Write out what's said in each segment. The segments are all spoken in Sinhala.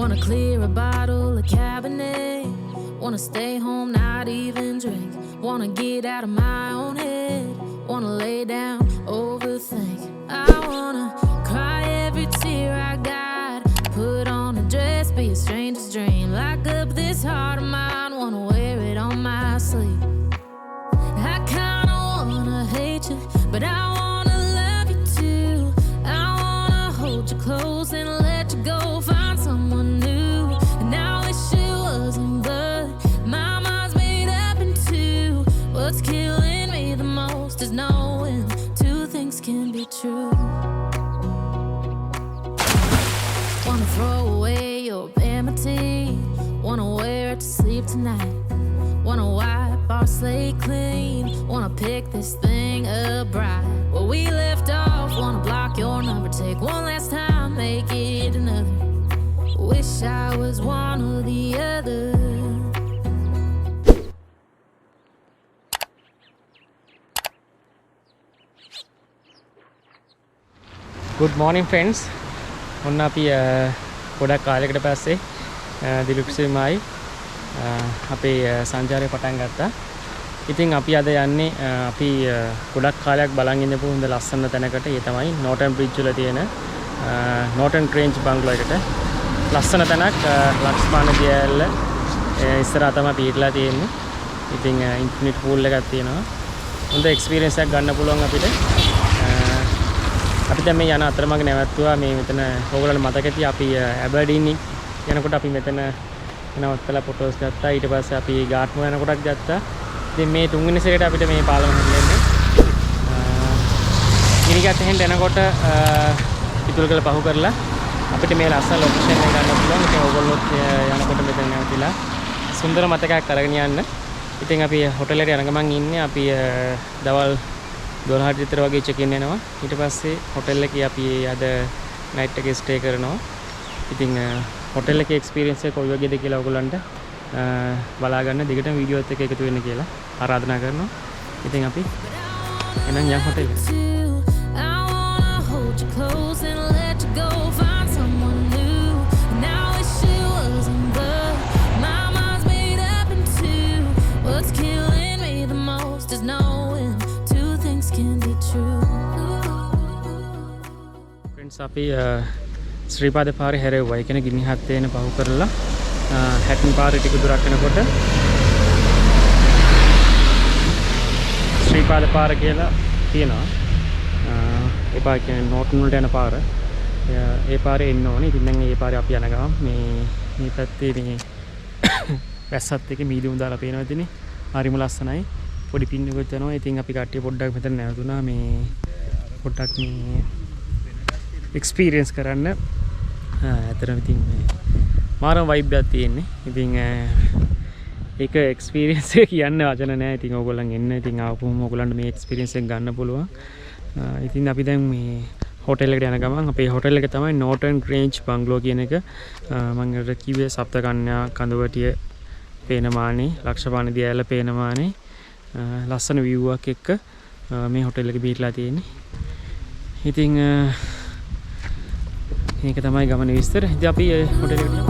Wanna clear a bottle of Cabernet. Wanna stay home, not even drink. Wanna get out of my own head. Wanna lay down, overthink. I wanna cry every tear I got. Put on a dress, be a stranger's dream. Lock up this heart of mine, wanna wear it on my sleeve. I kinda wanna hate you, but I wanna love you too. I wanna hold you close and let you go, find someone new. And I wish it wasn't, but my mind's made up in two. What's killing me the most is knowing two things can be true. Wanna throw away your vanity. Wanna wear it to sleep tonight. Wanna wipe our slate clean. Wanna pick this thing up right where we left off. Wanna block your number, take one last time, make it another. Wish I was one or the other. Good morning friends. ඔන්න අපි ගොඩක් කාලයකට පස්සේ දිලුක්ෂේමයි අපේ සංචාරය පටන් ගත්තා. ඉතින් අපි අද යන්නේ අපි ගොඩක් කාලයක් බලන් ඉඳපු හොඳ ලස්සන තැනකට. ඒ තමයි නෝටන් බ්‍රිජ් වල තියෙන නෝටන් ග්‍රේන්ජ් බංගලෝ එකට. ලස්සන තැනක් ලක්ෂ්මාන දියැල්ල ඉස්සරහා තමයි පිටලා තියෙන්නේ. ඉතින් ඉන්ෆිනිට් පූල් එකක් තියෙනවා. හොඳ එක්ස්පීරියන්ස් එකක් ගන්න පුළුවන් අපිට. අපි දැන් මේ යන අතරමඟ නැවතුවා මේ මෙතන ඕගොල්ලන්ට මතක ඇති අපි ඇබර්ඩීන් යනකොට අපි මෙතන නවත්තලා ෆොටෝස් ගත්තා. ඊට පස්සේ අපි ගාට්මෝ යනකොටත් ගත්තා. ඉතින් මේ තුන්වෙනි සැරේට අපිට මේ පාලම හැදෙන්නේ. ගිනිගත් හෙන්න යනකොට ඉතුරු කළ පහු කරලා අපිට මේ ලස්සන ලොකේෂන් එක ගන්න පුළුවන්. ඉතින් ඕගොල්ලොත් යනකොට මෙතන නැවතිලා සුන්දර මතකයක් අරගෙන යන්න. ඉතින් අපි හොටෙල් එකට යන ගමන් ඉන්නේ. අපි දවල් 12ට විතර වගේ චෙක් ඉන් වෙනවා. ඊට පස්සේ හොටෙල් එකේ අපි අද නයිට් එකේ ස්ටේ කරනවා. ඉතින් හොටෙල් එකේ එක්ස්පීරියන්ස් එක කොයි වගේද කියලා ඔයගොල්ලන්ට බලා ගන්න දිගටම වීඩියෝ එකත් එක්ක එකතු වෙන්න කියලා ආරාධනා කරනවා. ඉතින් අපි එනම් යන් හොටෙල් එකට. අපි ශ්‍රීපාද පාරේ හැරෙව්වා. ඒ කියන්නේ ගිනිහත් තේන පහු කරලා හැටන් පාරේ ටික දුරක් යනකොට ශ්‍රීපාද පාර කියලා තියෙනවා. ඒ පාර කියන්නේ නෝටන් වලට යන පාර. ඒ පාරේ එන්න ඕනේ. ඉතින් දැන් මේ පාරේ අපි යන ගමන් මේ පැත්තේ මේ වැස්සත් එක මීදුම් දාලා පේනවා ඉතින් හරිම ලස්සනයි. පොඩි පින්නකුත් යනවා. ඉතින් අපි කට්ටිය පොඩ්ඩක් මෙතන නැවතුණා මේ පොඩ්ඩක් මේ එක්ස්පීරියන්ස් කරන්න. ඇත්තටම ඉතින් මාරම වයිබ් එකක් තියෙන්නේ. ඉතින් ඒක එක්ස්පීරියන්ස් එක කියන්න වචන නැහැ. ඉතින් ඕගොල්ලන් එන්න. ඉතින් ආවොම ඕගොල්ලන්ට මේ එක්ස්පීරියන්ස් එක ගන්න පුළුවන්. ඉතින් අපි දැන් මේ හොටෙල් එකට යන ගමන් අපේ හොටෙල් එක තමයි නෝටන් ග්‍රේන්ජ් බංගලෝ කියන එක. මම අර කිව්වේ සප්තකන්‍යා කඳුවටිය පේනමානේ, ලක්ෂපාන දියැල පේනමානේ ලස්සන view එකක් එක්ක මේ හොටෙල් එක බීටලා තියෙන්නේ. ඉතින් මේක තමයි ගමන විස්තර. ඉතින් අපි හොටෙල් එකට යමු.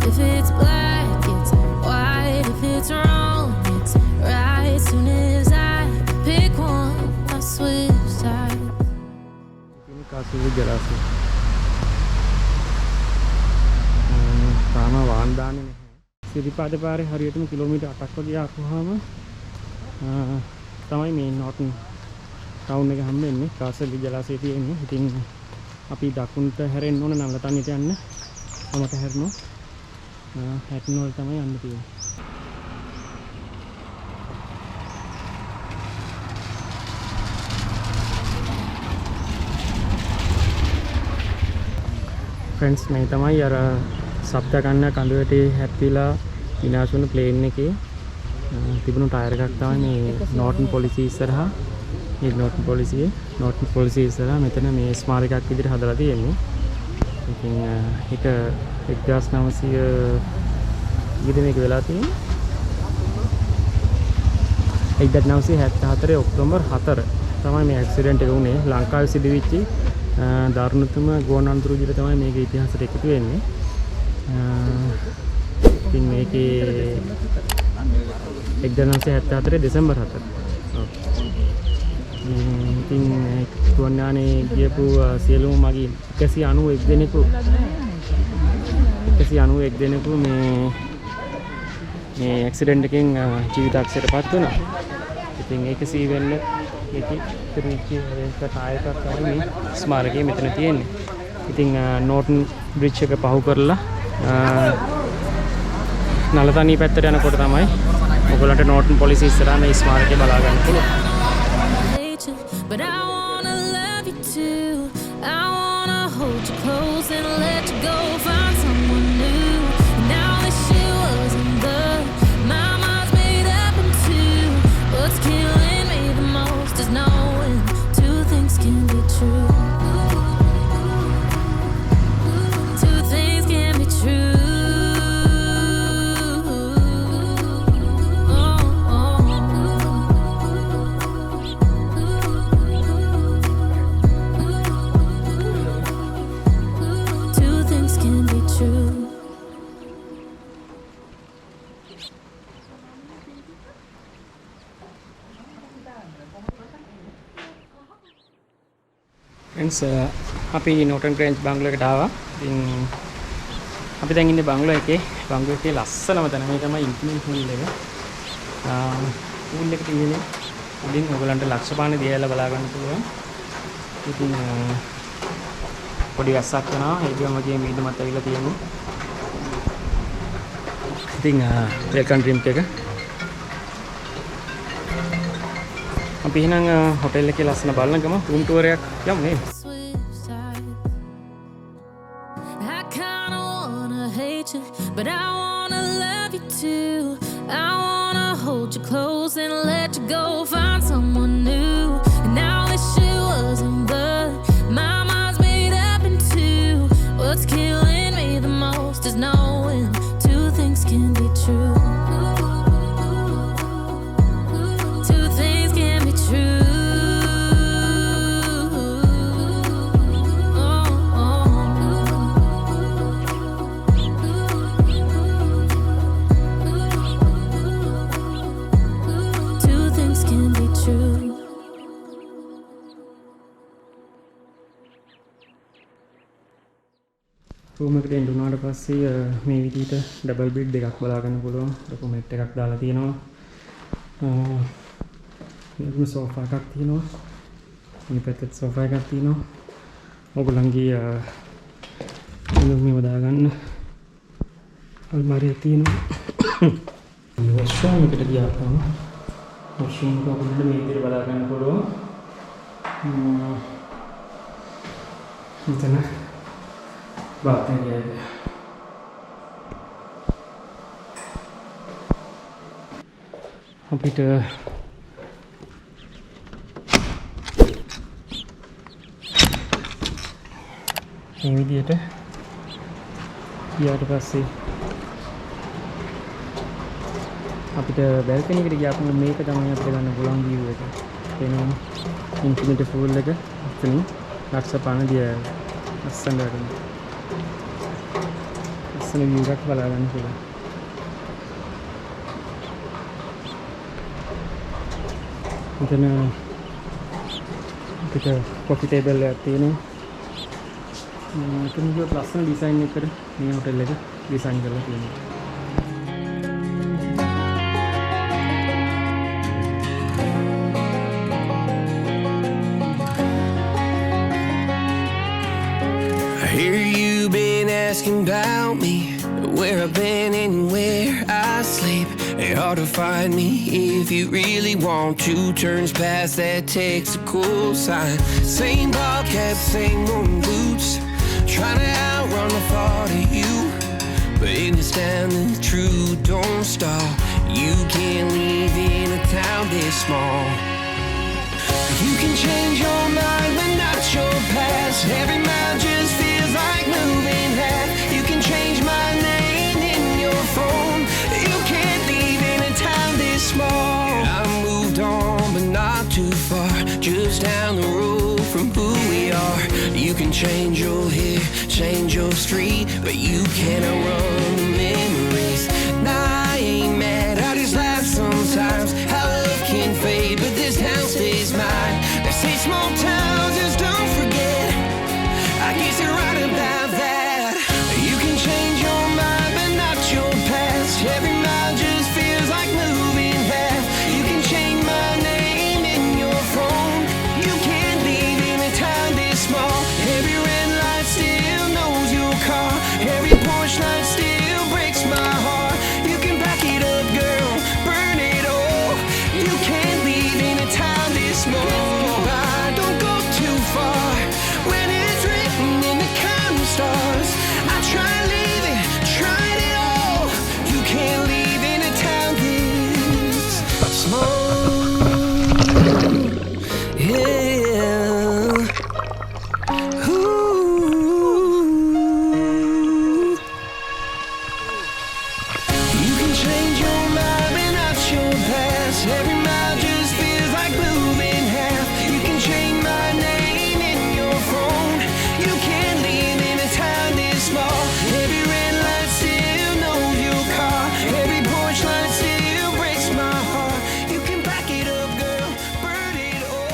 If it's black, it's white. If it's wrong, it's right. Soon as I pick one, I switch sides. ini kasih ජලාශය. තාම වාහන දාන්නේ නැහැ. සිරිපාද පාරේ හරියටම කිලෝමීටර් 8ක් වගේ ආපුවාම තමයි මේ නෝටන් ටවුන් එක හම්බෙන්නේ. කාසලි ජලාශය තියෙන්නේ. ඉතින් අපි දකුණට හැරෙන්න ඕන නම් ලතන්නිට යන්න. මමට හැරෙනවා. හැටන් වල තමයි යන්න තියෙන්නේ. ෆ්‍රෙන්ඩ්ස් මේ තමයි අර සප්තකන්‍යා කඳුවැටේ හැප්පිලා විනාශ වුණු ප්ලේන් එකේ තිබුණු ටයර් එකක් තමයි මේ නෝටන් පොලිසිය ඉස්සරහා. මේ නෝටන් පොලිසිය ඉස්සරහා මෙතන මේ ස්මාරකයක් විදිහට හදලා තියෙන්නේ. ඉතින් ඒක 1900 ඊට මේක වෙලා තියෙන්නේ 1974 ඔක්තෝබර් 4 තමයි මේ ඇක්සිඩන්ට් එක වුණේ. ලංකාවේ සිදුවෙච්ච දරුණුතම ගුවන් අනතුරු විදිහට තමයි මේකේ ඉතිහාසයට එකතු වෙන්නේ. ඉතින් මේකේ 1974 දෙසැම්බර් 4. ඉතින් ගුවන් යානේ ගියපු සියලුම මගීන් 191 දෙනෙකු මේ ඇක්සිඩන්ට් එකෙන් ජීවිතාක්ෂයටපත් වුණා. ඉතින් ඒක සීවෙන්න ඉතිරිච්ච නායකයෙක් තමයි මේ ස්මාරකයේ මෙතන තියෙන්නේ. ඉතින් නෝටන් බ්‍රිජ් එක පහු කරලා නලතනී පැත්තට යනකොට තමයි ඔයගොල්ලන්ට නෝටන් පොලිසිය ඉස්සරහා මේ ස්මාරකය බලා ගන්න පුළුවන්. But I wanna love you too. I wanna hold you close and let you go. Find someone new. Now wish you wasn't good. My mind's made up in two. What's killing me the most is knowing two things can be true. Two things can be true. Friends, අපි නෝටන් ග්‍රේන්ජ් බංගලෝ එකට ආවා. ඉතින් අපි දැන් ඉන්නේ බංගලෝ එකේ. බංගලෝ එකේ ලස්සනම තැන මේ තමයි ඉන්ෆිනිට් පූල් එක. පූල් එකට ඉන්නේ උඩින් ඔයගලන්ට ලක්ෂපානේ දියලා බලා ගන්න පුළුවන්. ඉතින් පොඩි වැස්සක් යනවා. ඒ වගේම මීදුමත් ඇවිල්ලා තියෙනවා. ඉතින් වෙල්කම් ඩ්‍රින්ක් එක. අපි එහෙනම් හොටෙල් එකේ ලස්සන බලන ගම රූම් ටුවර් එකක් යමු නේද? I kinda wanna hate you, but I wanna love you too. I wanna hold you close and let you go. Find someone new. And now wish it wasn't good. My mind's made up in two. What's killing me the most is knowing two things can be true. Two things can be true. Room එකට එන්න උනාට පස්සේ මේ විදිහට ඩබල් බෙඩ් එකක් බලා ගන්න පුළුවන්. ඩොකියුමන්ට් එකක් දාලා තියෙනවා. මෙතන සෝෆා එකක් තියෙනවා. මේ පැත්තේ සෝෆා එකක් තියෙනවා. ඔයගොල්ලන්ගේ මේව දාගන්න අල්මාරිය තියෙනවා. වොෂ්රූම් එකට ගියාම වොෂ්රූම් එක ඔයගොල්ලන්ට මේ විදිහට බලා ගන්න පුළුවන්. මෙතන bathroom area. අපිට මේ විදිහට ගියාට පස්සේ අපිට බැල්කනි එකට ගියාම මේක තමයි අපිට ගන්න පුළුවන් view එක. එනවා ඉන්ෆිනිටි පූල් එක එතනින් ලක්ෂපාන දිය ලස්සන වගේ. ලස්සන view එකක් බලා ගන්න පුළුවන්. මෙතන අපිට කොෆි ටේබල් එකක් තියෙනවා. මෙතන විදිහට ලස්සන ඩිසයින් එකකට මේ හොටෙල් එක ඩිසයින් කරලා තියෙනවා. I hear you been asking about me, where I've been and where I sleep. It's hard to find me if you really want to. Turns past that takes a cool sign. Same ball cap, same worn boots. Trying to outrun the thought of you, but in this town the truth don't stop. You can't live in a town this small. You can change your mind but not your past. Every mile just feels like moving half. You can change my name in your phone. You can't live in a town this small. I moved on but not too far, just down the road from who we are. You can change your hair, change your street, but you cannot run the memories. Nah, I ain't mad, I just laugh sometimes. How love can fade, but this town stays mine. They say small towns just don't forget. I guess you're right about that. You can change your mind, but not your past. Every mile just feels like moving half. You can change my name in your phone. You can't leave in a town this small. Every red light still knows your car. Every Porsche light still breaks my heart. You can back it up, girl, burn it all. You can't leave in a town this small. Don't go too far when it's written in the counting stars. I tried leaving, tried it all. You can't leave in a town this small. Yeah. Ooh. You can change your mind, but not your past. Every mile just feels like moving half. You can change my name in your phone. You can't leave in a town this small. Every red light still knows your car. Every Porsche light still breaks my heart. You can back it up, girl, burn it all.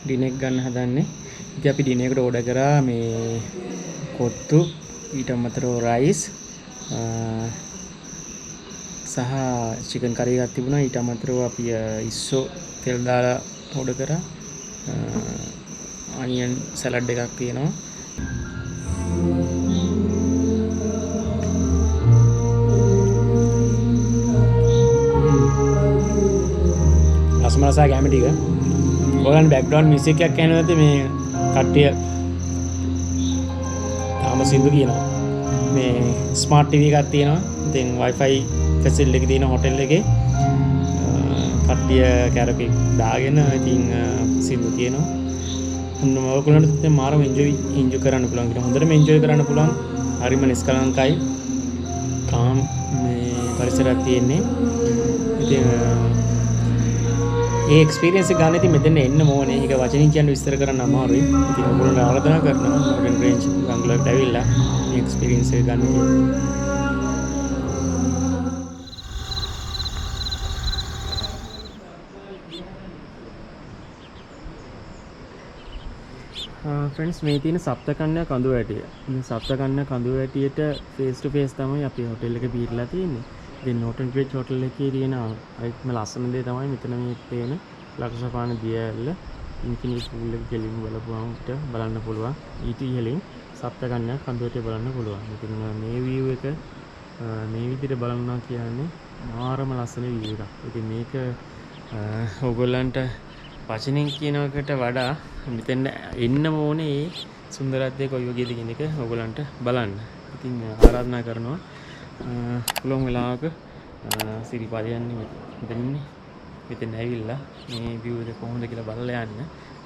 ඩිනෙක් ගන්න හදන්නේ. ඉතින් අපි ඩිනේකට ඕඩර් කරා මේ කොත්තු ඊට අමතරව රයිස් සහ චිකන් කරි එකක් තිබුණා. ඊට අමතරව අපි ඉස්සෝ තෙල් දාලා ඕඩර් කරා. අනියන් සලාඩ් එකක් තියෙනවා. රසමලසා කැම ටික ඔයගොල්ලන් බෑග්ග්‍රවුන්ඩ් මියුසික් එකක් ඇහෙනවද මේ කට්ටිය තාම සින්දු කියනවා මේ ස්මාර්ට් ටීවී එකක් තියෙනවා ඉතින් Wi-Fi ෆැසිලිටි එක තියෙන හොටෙල් එකේ කට්ටිය කැරපි දාගෙන ඉතින් සින්දු කියනවා ඔයගොල්ලන්ට ඉතින් මාරම එන්ජොයි කරන්න පුළුවන් කියලා හොඳටම එන්ජොයි කරන්න පුළුවන් හරිම නිස්කලංකයි කාම් මේ පරිසරයක් තියෙන්නේ ඉතින් ඒ එක්ස්පීරියන්ස් එක ගන්න ඉතින් මෙතන එන්න ඕනේ. ඒක වචනින් කියන්න විස්තර කරන්න අමාරුයි. ඉතින් ඔයගොල්ලෝ ආරාධනා කරනවා මොඩර්න් රේන්ජ් බංගලෝරට ඇවිල්ලා මේ එක්ස්පීරියන්ස් එක ගන්න කියලා. ෆ්‍රෙන්ඩ්ස් මේ තියෙන සප්තකන්‍යා කඳුවැටිය. ඉතින් සප්තකන්‍යා කඳුවැටියට ෆේස් ටු ෆේස් තමයි අපි හොටෙල් එක බීරලා තියෙන්නේ. ඉතින් නෝටන් බ්‍රිජ් හොටෙල් එකේ තියෙන අයිත්ම ලස්සන දේ තමයි මෙතන මේ පේන ලක්ෂපාන දියඇල්ල ඉන්ෆිනිටි පූල් එක කෙලින් බලපුවම බලන්න පුළුවන්. ඊට ඉහළින් සප්තකන්‍යා කඳුවැටිය බලන්න පුළුවන්. ඉතින් මේ view එක මේ විදිහට බලනවා කියන්නේ මාරම ලස්සන view එකක්. ඉතින් මේක ඕගොල්ලන්ට වචනෙන් කියනකට වඩා මෙතෙන් එන්න ඕනේ ඒ සුන්දරත්වය කොයි වගේද කියන එක ඕගොල්ලන්ට බලන්න. ඉතින් ආරාධනා කරනවා පුළුවන් වෙලාවක සිරිපාද යන්නේ මෙතෙන් ඇවිල්ලා මේ view එක කොහොමද කියලා බලලා යන්න.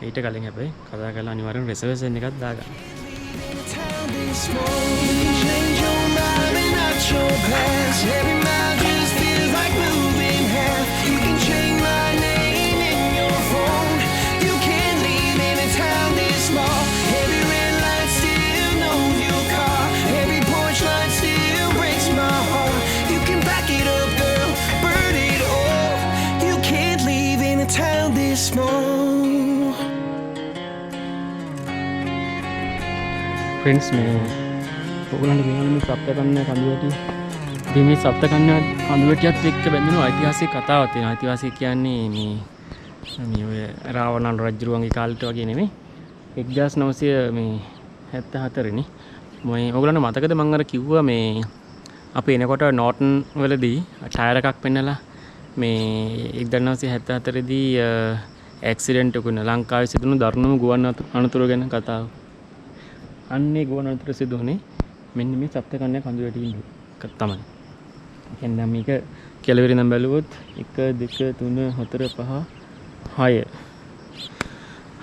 ඊට කලින් හැබැයි කතා කරලා අනිවාර්යෙන් reservation එකක් දාගන්න. ෆ්‍රෙන්ඩ්ස් මේ ඔයගොල්ලන්ට කියන්න මේ සප්තකන්‍යා කඳුවැටිය. ඉතින් මේ සප්තකන්‍යා කඳුවැටියත් එක්ක බැඳුණු යිතිහාසික කතාවක් තියෙනවා. යිතිහාසික කියන්නේ මේ ඔය රාවණ රජුරුවන්ගේ කාලේට වගේ නෙමෙයි. 1974 නේ. මම ඔයගොල්ලන්ට මතකද මම අර කිව්වා මේ අපි එනකොට නෝටන් වලදී ටයර් එකක් පෙන්නලා මේ 1974 දී ඇක්සිඩන්ට් එකක් වුණා. ලංකාවේ සිදුණු දරුණුම ගුවන් අනතුරු ගැන කතාව. අන්නේ ගුවන් අතර සිදුවනේ මෙන්න මේ සප්තකන්‍යා කඳු වැටීම තමයි. එහෙනම් දැන් මේක කෙළවර ඉඳන් බැලුවොත් 1 2 3 4 5 6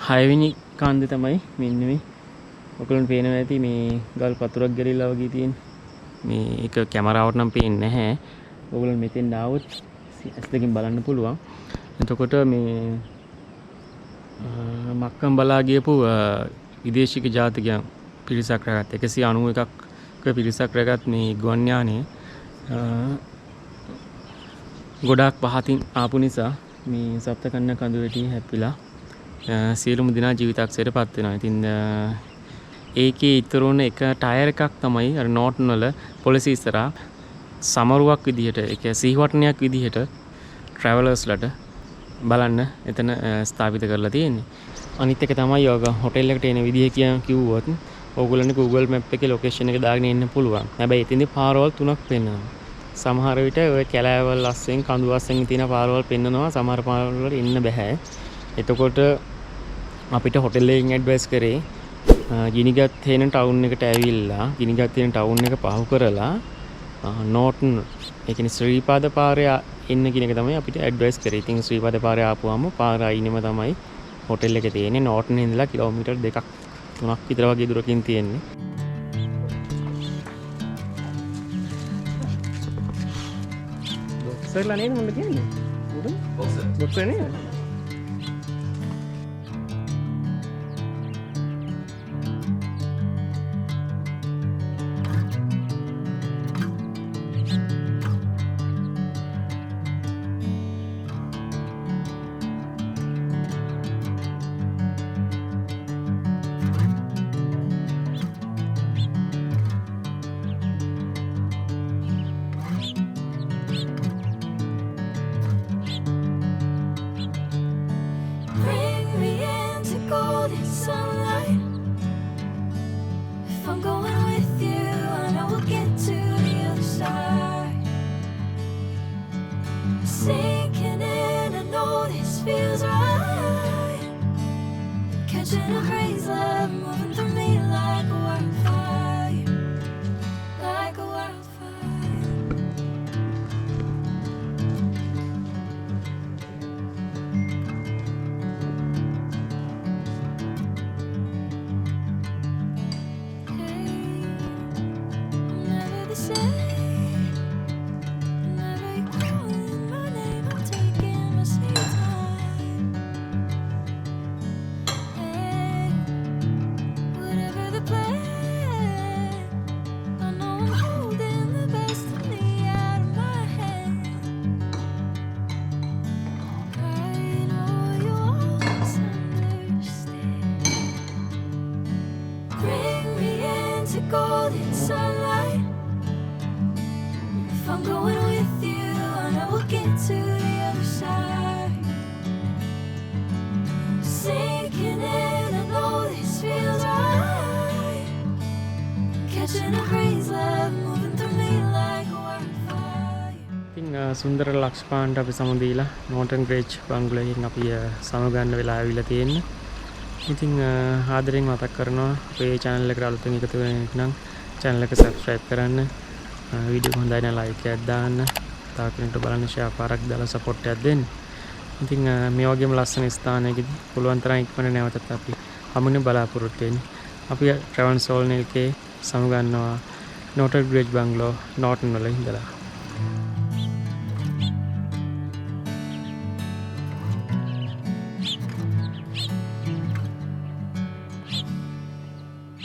6වෙනි කාන්දේ තමයි මෙන්න මේ ඔයගොල්ලන්ට පේනවා ඇති මේ ගල් පතුරක් ගැලිලා වගේ තියෙන මේ එක කැමරාවට නම් පේන්නේ නැහැ. ඔයගොල්ලෝ මෙතෙන් ආවොත් S2කින් බලන්න පුළුවන්. එතකොට මේ මක්කම් බලා ගියපු විදේශික ජාතිකයන් පිරිසක් රැගත් 191ක පිරිසක් රැගත් මේ ගුවන් යානය ගොඩාක් පහතින් ආපු නිසා මේ සප්තකන්‍යා කඳු වැටි හැප්පිලා සියලුම දෙනා ජීවිතක්ෂයට පත් වෙනවා. ඉතින් ඒකේ ඉතුරුන එක ටයර් එකක් තමයි අර නෝටන් වල පොලිසි ඉස්සරහා සමරුවක් විදිහට ඒක සිහිවටනයක් විදිහට ට්‍රැවලර්ස්ලට බලන්න එතන ස්ථාපිත කරලා තියෙන්නේ. අනිත් එක තමයි යෝග හොටෙල් එකට එන විදිහ කිව්වොත් ඕගොල්ලන්ට Google Map එකේ ලොකේෂන් එක දාගෙන ඉන්න පුළුවන්. හැබැයි එතෙන්දී පාරවල් තුනක් පෙන්වනවා. සමහර විට ඔය කැලෑවල් අස්සෙන් කඳු අස්සෙන් තියෙන පාරවල් පෙන්වනවා. සමහර පාරවල් වල ඉන්න බෑ. එතකොට අපිට හොටෙල් එකකින් ඇඩ්වයිස් කරේ ගිනිගත් හේන ටවුන් එකට ඇවිල්ලා ගිනිගත් හේන ටවුන් එක පහු කරලා නෝටන් ඒ කියන්නේ ශ්‍රීපාද පාරේ එන්න කියන එක තමයි අපිට ඇඩ්වයිස් කරේ. ඉතින් ශ්‍රීපාද පාරේ ආපුවාම පාර අයිනෙම තමයි හොටෙල් එක තියෙන්නේ. නෝටන් ඉඳලා කිලෝමීටර් 2ක් 3ක් විතර වගේ දුරකින් තියෙන්නේ. බොක්සර්ලා නේද මොකද කියන්නේ? බොක්සර් නේද? Bring me into golden sunlight. If I'm going with you, I know we'll get to the other side. Sinking in, I know this feels right. Catching a crazy love moving through me like a wildfire, like a wildfire. Never the same. Never you calling my name. I'm taking my sweet time. Hey, whatever the plan, I know I'm holding the best of me out of my hand. I know you always understand. Bring me into golden sunlight. If I'm going with you, I know we'll get to the other side. Sinking in, I know this feels right. Catching a crazy love moving through me like a wildfire. ඉතින් සුන්දර ලක්ෂ්පාන්ට අපි සමුදීලා නෝටන් ග්‍රේජ් බංගලෝවෙන් අපි සමගන්න වෙලා ආවිලා තියෙන්නේ. ඉතින් ආදරෙන් මතක් කරනවා අපේ channel එකට අලුතෙන් එකතු වෙන නම් channel එක subscribe කරන්න. වීඩියෝ හොඳයි නම් like එකක් දාන්න. තව කෙනෙකුට බලන්න share පාරක් දාලා support එකක් දෙන්න. ඉතින් මේ වගේම ලස්සන ස්ථානයකදී පුළුවන් තරම් ඉක්මනට නැවතත් අපි හමුනේ බලාපොරොත්තු වෙන්නේ. අපි Travel Soul එකේ සමගන්නවා නෝටන් ග්‍රේජ් බංගලෝ නෝටන් වල ඉඳලා.